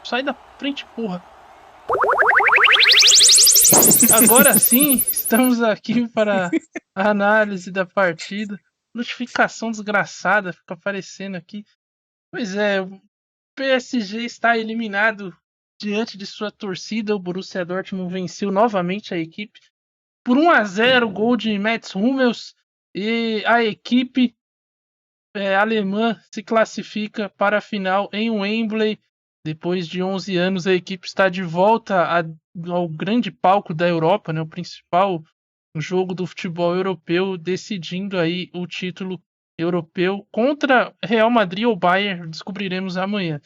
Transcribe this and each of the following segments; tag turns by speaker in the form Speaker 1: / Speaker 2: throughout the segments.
Speaker 1: Sai da frente, porra. Agora sim, estamos aqui para a análise da partida. Notificação desgraçada fica aparecendo aqui. Pois é, o PSG está eliminado diante de sua torcida. O Borussia Dortmund venceu novamente a equipe por 1-0, gol de Mats Hummels, e a equipe alemã se classifica para a final em Wembley. Depois de 11 anos, a equipe está de volta ao grande palco da Europa, né, o principal jogo do futebol europeu, decidindo aí o título europeu contra Real Madrid ou Bayern, descobriremos amanhã.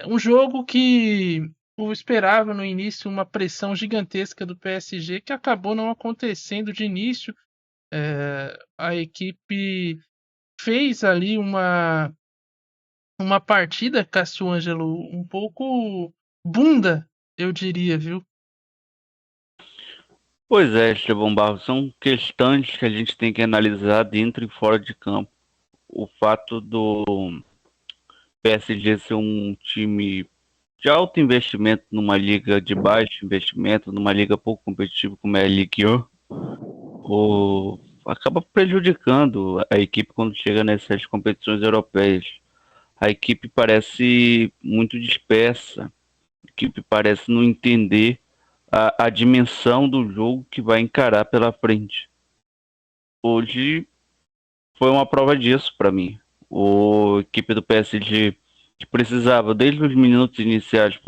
Speaker 1: Um jogo que eu esperava no início uma pressão gigantesca do PSG, que acabou não acontecendo de início. A equipe fez ali uma partida, Cássio Ângelo, um pouco bunda, eu diria, viu?
Speaker 2: Pois é, Estevão Barros, são questões que a gente tem que analisar dentro e fora de campo. O fato do PSG ser um time de alto investimento numa liga de baixo investimento, numa liga pouco competitiva como é a Ligue 1, acaba prejudicando a equipe quando chega nessas competições europeias. A equipe parece muito dispersa, a equipe parece não entender a dimensão do jogo que vai encarar pela frente. Hoje foi uma prova disso para mim. A equipe do PSG, que precisava, desde os minutos iniciais,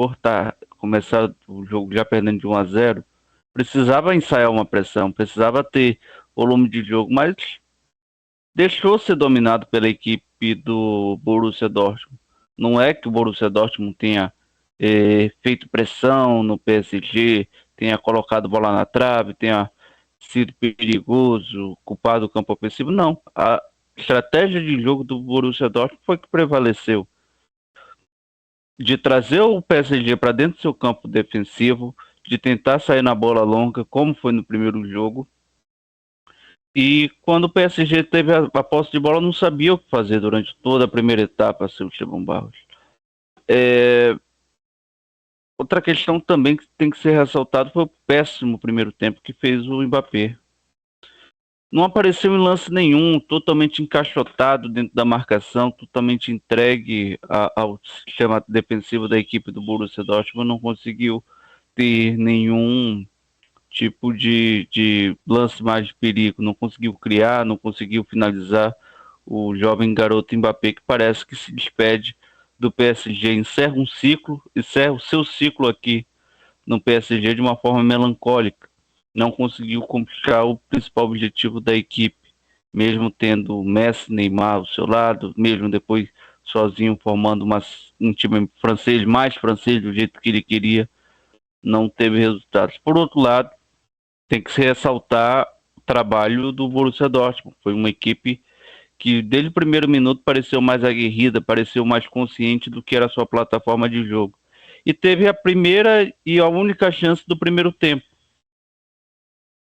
Speaker 2: começar o jogo já perdendo de 1-0, precisava ensaiar uma pressão, precisava ter volume de jogo, mas deixou ser dominado pela equipe do Borussia Dortmund. Não é que o Borussia Dortmund tenha feito pressão no PSG, tenha colocado bola na trave, tenha sido perigoso, culpado do campo ofensivo. Não. A estratégia de jogo do Borussia Dortmund foi que prevaleceu. De trazer o PSG para dentro do seu campo defensivo, de tentar sair na bola longa, como foi no primeiro jogo. E quando o PSG teve a posse de bola, não sabia o que fazer durante toda a primeira etapa, seu Estevão Barros. Outra questão também que tem que ser ressaltado foi o péssimo primeiro tempo que fez o Mbappé. Não apareceu em lance nenhum, totalmente encaixotado dentro da marcação, totalmente entregue ao sistema defensivo da equipe do Borussia Dortmund, não conseguiu ter nenhum tipo de lance mais de perigo, não conseguiu criar, não conseguiu finalizar. O jovem garoto Mbappé, que parece que se despede do PSG, encerra um ciclo, encerra o seu ciclo aqui no PSG de uma forma melancólica. Não conseguiu conquistar o principal objetivo da equipe, mesmo tendo Messi, Neymar ao seu lado, mesmo depois sozinho formando um time francês, mais francês do jeito que ele queria, não teve resultados. Por outro lado, tem que se ressaltar o trabalho do Borussia Dortmund. Foi uma equipe que desde o primeiro minuto pareceu mais aguerrida, pareceu mais consciente do que era a sua plataforma de jogo. E teve a primeira e a única chance do primeiro tempo.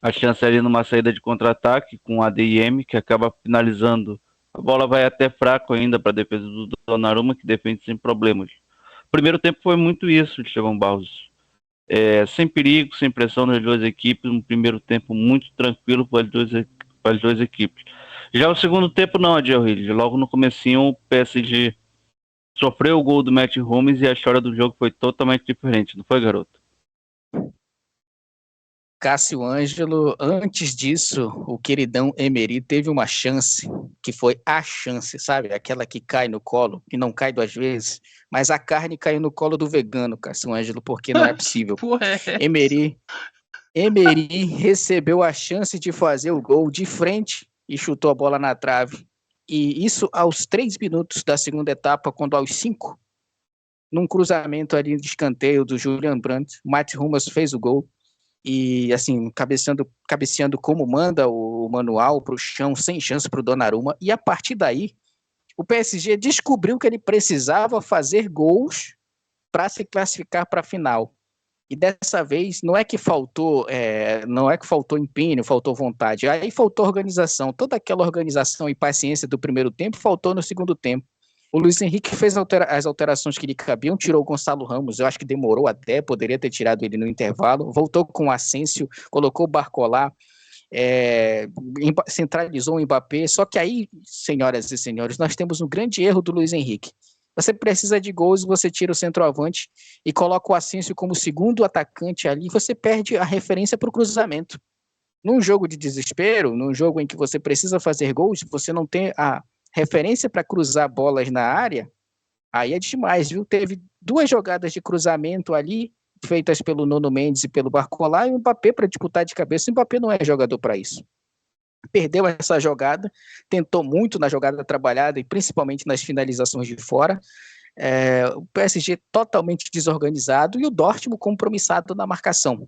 Speaker 2: A chance ali numa saída de contra-ataque com a ADM, que acaba finalizando. A bola vai até fraco ainda para a defesa do Donnarumma, que defende sem problemas. O primeiro tempo foi muito isso, Estevão Barros. Sem perigo, sem pressão nas duas equipes, um primeiro tempo muito tranquilo para as duas equipes. Já o segundo tempo não, Adilho. Logo no comecinho o PSG sofreu o gol do Matt Hummels e a história do jogo foi totalmente diferente, não foi, garoto?
Speaker 3: Cássio Ângelo, antes disso, o queridão Emery teve uma chance, que foi a chance, sabe? Aquela que cai no colo, e não cai duas vezes, mas a carne caiu no colo do vegano, Cássio Ângelo, porque não é possível. Emery recebeu a chance de fazer o gol de frente e chutou a bola na trave. E isso aos 3 minutos da segunda etapa, quando aos 5, num cruzamento ali de escanteio do Julian Brandt, Mats Hummels fez o gol. E assim, cabeceando como manda o manual para o chão, sem chance para o Donnarumma, e a partir daí, o PSG descobriu que ele precisava fazer gols para se classificar para a final. E dessa vez, não é que faltou empenho, faltou vontade, aí faltou organização, toda aquela organização e paciência do primeiro tempo faltou no segundo tempo. O Luiz Henrique fez as alterações que lhe cabiam, tirou o Gonçalo Ramos, eu acho que demorou até, poderia ter tirado ele no intervalo, voltou com o Asensio, colocou o Barcola, centralizou o Mbappé, só que aí, senhoras e senhores, nós temos um grande erro do Luiz Henrique. Você precisa de gols, você tira o centroavante e coloca o Asensio como segundo atacante ali, você perde a referência para o cruzamento. Num jogo de desespero, num jogo em que você precisa fazer gols, você não tem a referência para cruzar bolas na área, aí é demais, viu? Teve 2 jogadas de cruzamento ali, feitas pelo Nuno Mendes e pelo Barcola, e o Mbappé para disputar de cabeça. O Mbappé não é jogador para isso. Perdeu essa jogada, tentou muito na jogada trabalhada e principalmente nas finalizações de fora. O PSG totalmente desorganizado e o Dortmund compromissado na marcação.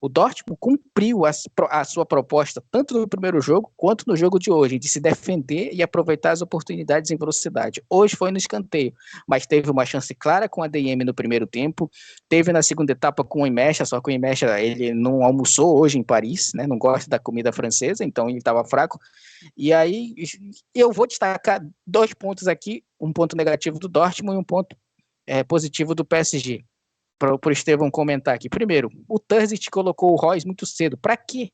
Speaker 3: O Dortmund cumpriu a sua proposta, tanto no primeiro jogo, quanto no jogo de hoje, de se defender e aproveitar as oportunidades em velocidade. Hoje foi no escanteio, mas teve uma chance clara com a ADM no primeiro tempo, teve na segunda etapa com o Imecha, só que o Imecha ele não almoçou hoje em Paris, né? Não gosta da comida francesa, então ele estava fraco. E aí eu vou destacar 2 pontos aqui, um ponto negativo do Dortmund e um ponto positivo do PSG. Para o Estevão comentar aqui. Primeiro, o Terzic colocou o Reus muito cedo. Para quê?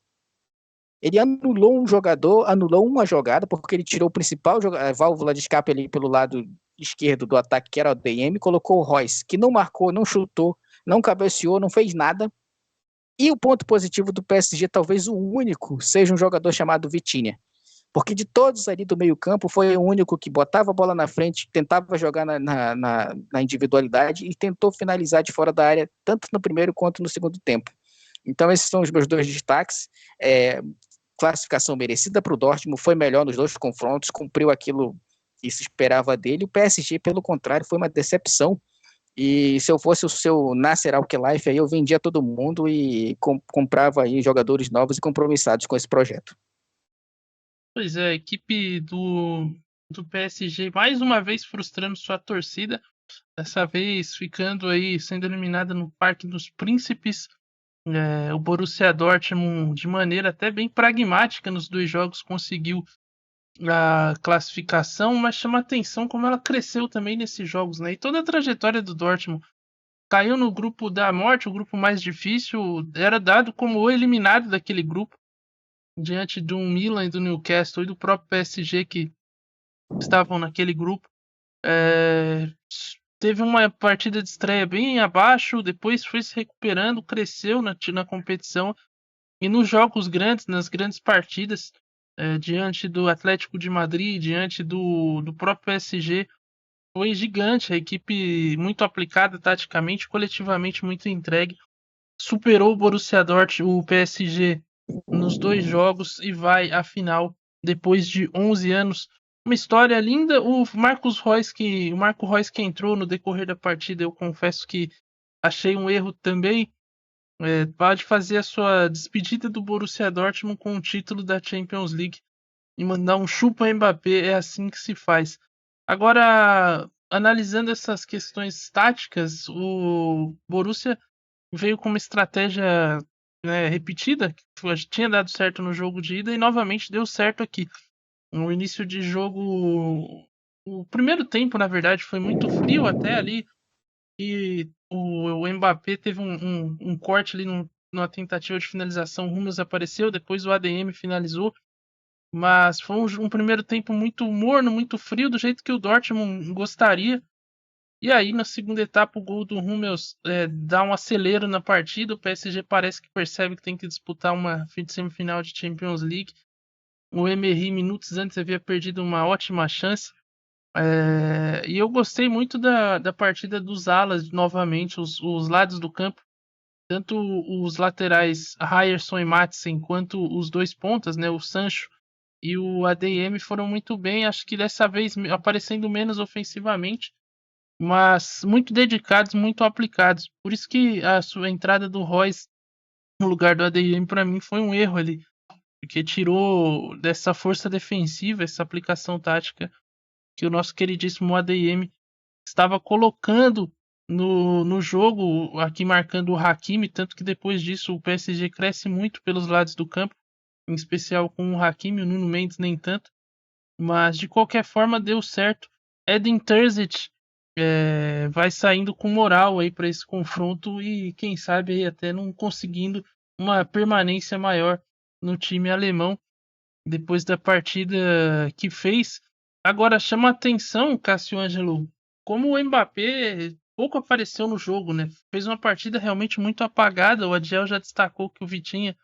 Speaker 3: Ele anulou um jogador, anulou uma jogada, porque ele tirou o principal válvula de escape ali pelo lado esquerdo do ataque, que era o DM, colocou o Reus, que não marcou, não chutou, não cabeceou, não fez nada. E o ponto positivo do PSG, talvez o único, seja um jogador chamado Vitinha. Porque de todos ali do meio campo, foi o único que botava a bola na frente, tentava jogar na individualidade e tentou finalizar de fora da área, tanto no primeiro quanto no segundo tempo. Então esses são os meus 2 destaques. Classificação merecida para o Dortmund, foi melhor nos 2 confrontos, cumpriu aquilo que se esperava dele. O PSG, pelo contrário, foi uma decepção. E se eu fosse o seu Nasser Al-Khelaifi, aí eu vendia todo mundo e comprava aí jogadores novos e compromissados com esse projeto.
Speaker 1: Pois é, a equipe do PSG mais uma vez frustrando sua torcida, dessa vez ficando aí, sendo eliminada no Parque dos Príncipes. O Borussia Dortmund, de maneira até bem pragmática nos 2 jogos, conseguiu a classificação, mas chama atenção como ela cresceu também nesses jogos, né? E toda a trajetória do Dortmund caiu no grupo da morte, o grupo mais difícil, era dado como o eliminado daquele grupo, diante do Milan e do Newcastle e do próprio PSG que estavam naquele grupo. Teve uma partida de estreia bem abaixo, depois foi se recuperando, cresceu na competição e nos jogos grandes, nas grandes partidas, diante do Atlético de Madrid, diante do próprio PSG, foi gigante. A equipe muito aplicada taticamente, coletivamente muito entregue, superou o Borussia Dortmund, o PSG, nos 2 jogos e vai à final depois de 11 anos. Uma história linda. O Marco Reus que entrou no decorrer da partida, eu confesso que achei um erro também. Pode fazer a sua despedida do Borussia Dortmund com o título da Champions League e mandar um chupa Mbappé, é assim que se faz. Agora, analisando essas questões táticas, o Borussia veio com uma estratégia, né, repetida, que tinha dado certo no jogo de ida e novamente deu certo aqui. No início de jogo, o primeiro tempo, na verdade, foi muito frio até ali, e o Mbappé teve um corte ali numa tentativa de finalização, o Hummels apareceu, depois o ADM finalizou, mas foi um primeiro tempo muito morno, muito frio, do jeito que o Dortmund gostaria. E aí, na segunda etapa, o gol do Hummels dá um acelero na partida. O PSG parece que percebe que tem que disputar uma semifinal de Champions League. O Emery, minutos antes, havia perdido uma ótima chance. E eu gostei muito da partida dos alas, novamente, os lados do campo. Tanto os laterais Ryerson e Madsen, quanto os 2 pontas, né, o Sancho e o ADM, foram muito bem. Acho que dessa vez aparecendo menos ofensivamente, mas muito dedicados, muito aplicados. Por isso que a sua entrada do Reus no lugar do ADM para mim foi um erro ali, porque tirou dessa força defensiva, essa aplicação tática que o nosso queridíssimo ADM estava colocando no jogo, aqui marcando o Hakimi, tanto que depois disso o PSG cresce muito pelos lados do campo, em especial com o Hakimi, o Nuno Mendes nem tanto, mas de qualquer forma deu certo. Edin Terzic vai saindo com moral aí para esse confronto e quem sabe aí até não conseguindo uma permanência maior no time alemão depois da partida que fez. Agora chama a atenção, Cássio Ângelo, como o Mbappé pouco apareceu no jogo, né? Fez uma partida realmente muito apagada. O Adiel já destacou que o Vitinha,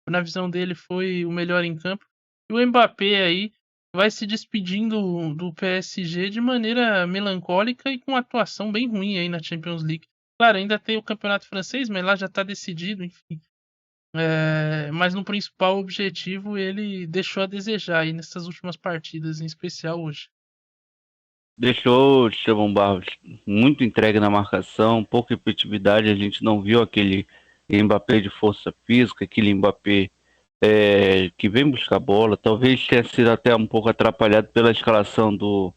Speaker 1: na visão dele, foi o melhor em campo. E o Mbappé aí vai se despedindo do PSG de maneira melancólica e com uma atuação bem ruim aí na Champions League. Claro, ainda tem o campeonato francês, mas lá já está decidido, enfim. Mas no principal objetivo ele deixou a desejar aí nessas últimas partidas, em especial hoje.
Speaker 2: Deixou o Estevão Barros muito entregue na marcação, pouca efetividade, a gente não viu aquele Mbappé de força física, aquele Mbappé que vem buscar bola, talvez tenha sido até um pouco atrapalhado pela escalação do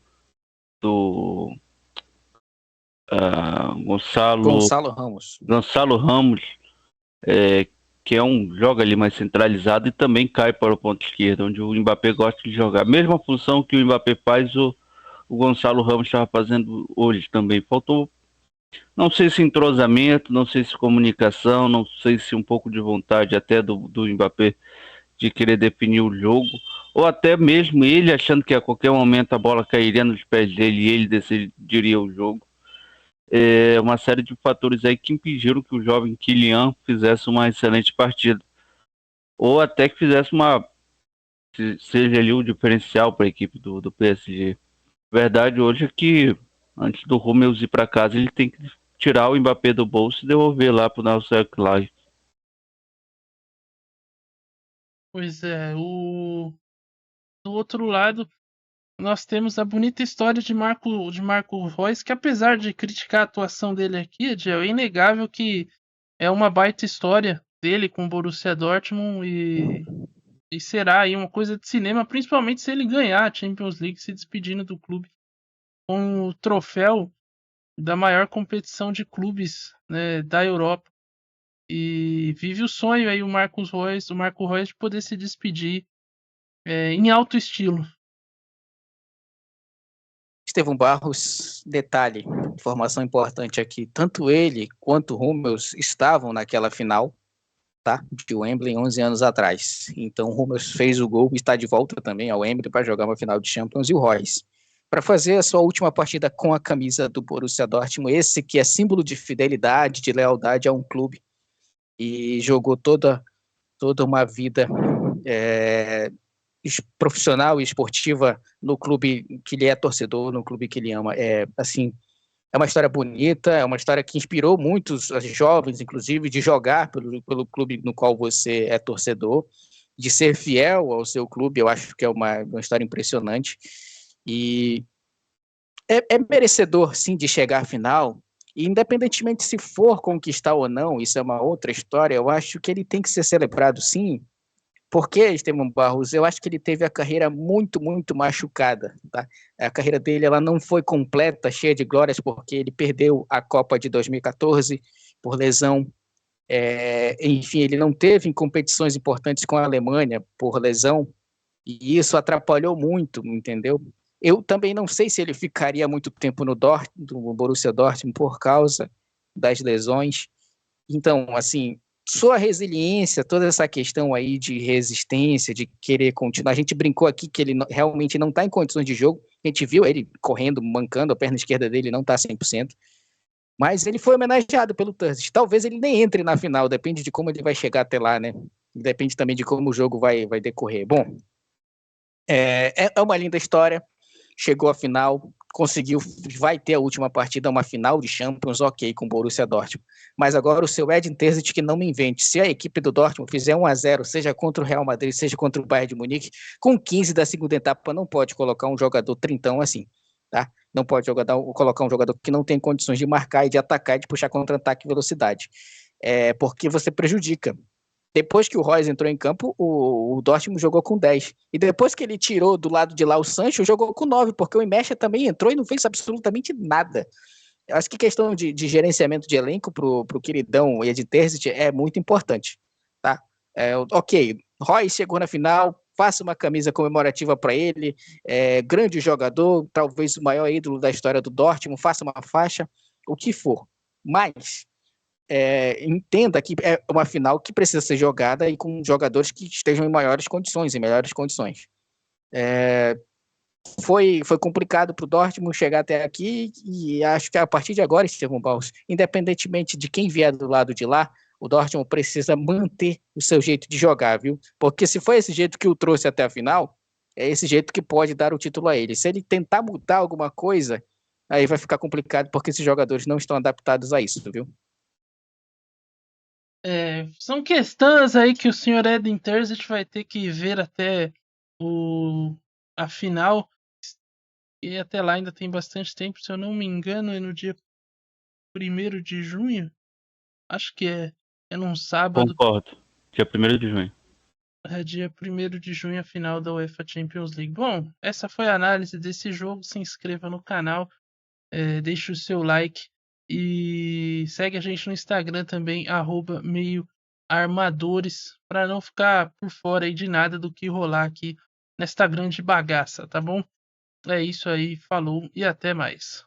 Speaker 3: Gonçalo Ramos.
Speaker 2: Gonçalo Ramos, que joga ali mais centralizado e também cai para o ponto esquerdo, onde o Mbappé gosta de jogar. Mesma função que o Mbappé faz, o Gonçalo Ramos estava fazendo hoje também. Faltou, não sei se entrosamento, não sei se comunicação, não sei se um pouco de vontade até do Mbappé de querer definir o jogo, ou até mesmo ele achando que a qualquer momento a bola cairia nos pés dele e ele decidiria o jogo. Uma série de fatores aí que impediram que o jovem Kylian fizesse uma excelente partida, ou até que fizesse seja ali o diferencial para a equipe do PSG. Verdade hoje é que antes do Hummels ir para casa, ele tem que tirar o Mbappé do bolso e devolver lá para o Nasser Al-Khelaifi.
Speaker 1: Pois é, do outro lado, nós temos a bonita história de Marco Reus, que apesar de criticar a atuação dele aqui, é inegável que é uma baita história dele com o Borussia Dortmund e será aí uma coisa de cinema, principalmente se ele ganhar a Champions League, se despedindo do clube com o troféu da maior competição de clubes, né, da Europa. E vive o sonho aí o Marco Reus de poder se despedir em alto estilo.
Speaker 3: Estevão Barros, detalhe, informação importante aqui, tanto ele quanto o Hummels estavam naquela final, tá, de Wembley 11 anos atrás. Então o Hummels fez o gol e está de volta também ao Wembley para jogar uma final de Champions, e o Reus para fazer a sua última partida com a camisa do Borussia Dortmund, esse que é símbolo de fidelidade, de lealdade a um clube, e jogou toda uma vida profissional e esportiva no clube que ele é torcedor, no clube que ele ama. É uma história bonita, é uma história que inspirou muitos jovens, inclusive, de jogar pelo clube no qual você é torcedor, de ser fiel ao seu clube. Eu acho que é uma história impressionante. E é merecedor, sim, de chegar à final. E independentemente se for conquistar ou não, isso é uma outra história, eu acho que ele tem que ser celebrado, sim, porque, Estevão Barros, eu acho que ele teve a carreira muito, muito machucada, tá? A carreira dele, ela não foi completa, cheia de glórias, porque ele perdeu a Copa de 2014 por lesão. Enfim, ele não teve em competições importantes com a Alemanha por lesão, e isso atrapalhou muito, entendeu? Eu também não sei se ele ficaria muito tempo no Borussia Dortmund por causa das lesões. Então, assim, sua resiliência, toda essa questão aí de resistência, de querer continuar. A gente brincou aqui que ele realmente não está em condições de jogo. A gente viu ele correndo, mancando, a perna esquerda dele não está 100%. Mas ele foi homenageado pelo Terzic. Talvez ele nem entre na final, depende de como ele vai chegar até lá, né? Depende também de como o jogo vai decorrer. Bom, é uma linda história. Chegou à final, conseguiu, vai ter a última partida, uma final de Champions, ok, com o Borussia Dortmund. Mas agora o seu Edin Terzic que não me invente. Se a equipe do Dortmund fizer 1-0, seja contra o Real Madrid, seja contra o Bayern de Munique, com 15 da segunda etapa, não pode colocar um jogador trintão assim, tá? Não pode colocar um jogador que não tem condições de marcar e de atacar e de puxar contra-ataque e velocidade. Porque você prejudica. Depois que o Reus entrou em campo, o Dortmund jogou com 10. E depois que ele tirou do lado de lá o Sancho, jogou com 9, porque o Imecha também entrou e não fez absolutamente nada. Eu acho que questão de gerenciamento de elenco pro queridão Edin Terzic é muito importante, tá? Ok, Reus chegou na final, faça uma camisa comemorativa para ele, grande jogador, talvez o maior ídolo da história do Dortmund, faça uma faixa, o que for. Mas entenda que é uma final que precisa ser jogada e com jogadores que estejam em melhores condições. Foi complicado para o Dortmund chegar até aqui e acho que a partir de agora, Estevão Barros, independentemente de quem vier do lado de lá, o Dortmund precisa manter o seu jeito de jogar, viu? Porque se foi esse jeito que o trouxe até a final, é esse jeito que pode dar o título a ele. Se ele tentar mudar alguma coisa, aí vai ficar complicado porque esses jogadores não estão adaptados a isso, viu?
Speaker 1: São questões aí que o senhor Edin Terzic vai ter que ver até a final. E até lá ainda tem bastante tempo, se eu não me engano, é no dia 1º de junho. Acho que é num sábado.
Speaker 2: Concordo. Dia 1º de junho.
Speaker 1: É dia 1º de junho a final da UEFA Champions League. Bom, essa foi a análise desse jogo. Se inscreva no canal, deixe o seu like e segue a gente no Instagram também, @meioarmadores, para não ficar por fora aí de nada do que rolar aqui nesta grande bagaça, tá bom? É isso aí, falou e até mais.